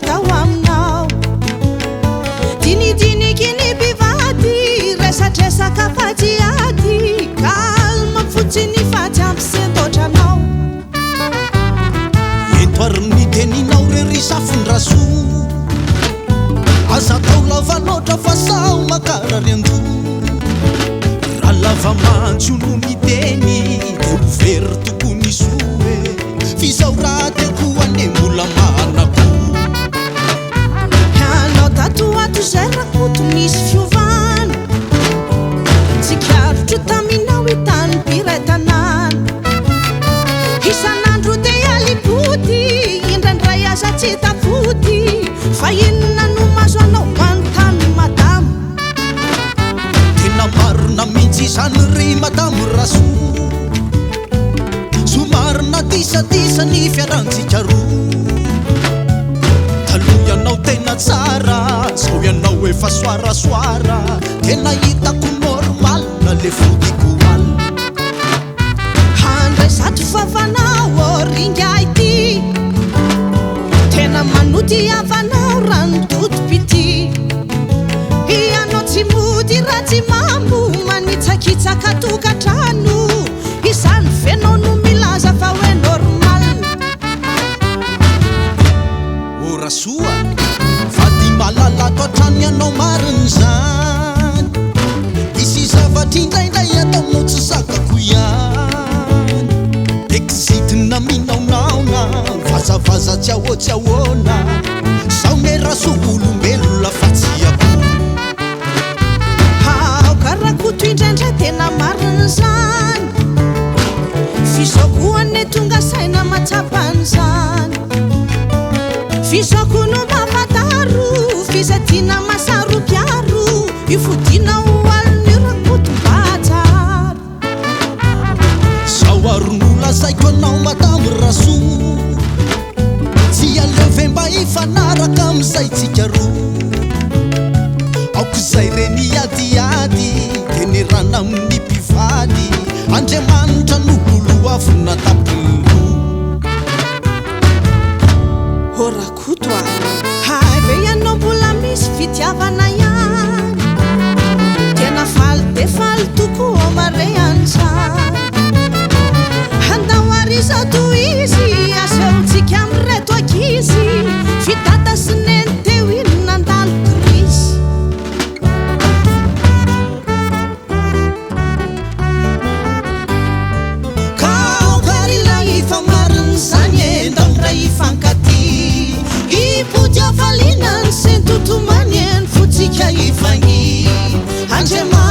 atao aminao dinidiniky ny mpivady resatresaka faty ady kalma fotsiny faty ampy sentotranao etoariny teninao rerysafondraso aza tao lavanoatra fa sao makarary ando raha lava mantso no miteny de overy tokony soe fizao raha teko anembola manako anao tatoato zay rakoto misy fiovana tsikarotro taminao hitany piretanana isan'andro de alipody indrandray aza tsy tafody fa inona no mazo anao manontany madamo tena marina mihitsy izany ry madamo raso somarina tisadisa ny fiarantsika roa taloha ianao tena tsara zao ianao efa soarasoara tena hitako normal na le fodiko al handray zato favanao ringa ity tena manoty avanao ranodotopity ianao tsy mody raha tsy mambo manitsakitsaka tokatrano izany venao no milaza fa hoe normal ora soa fa di malalato atrany ianao mariny zany isy zavatry indraindray ataonao tsy zakako ihany exitina minaonaona vazavaza tsy ahotsy ahoana sao ne raso olombelona fa tsy ako karakoto indraindray tena mariny zany fizako ane tonga saina matsapany zany fizako no mafataro fizatina masaro piaro ifodina oaliny rakoto mbatsaro sao aron'ola zaiko anao madamo raso tsy aleve mba ifanaraka amizay tsika roa aoko zay reny adiady teny rana amin'ny mpivady andriamanitra nobolo avona tapolo orakoto a have ianao mbola misy fitiavana ihany tena faly de faly toko mare antsany handao ariza to izy asehotsika amireto akizy fitata sy neny teo iny nandalo krisy kaokarila ifa mariny zany endamray ifankaty ipody avalinany sentotomany eny fotsika ifagny andriamanitra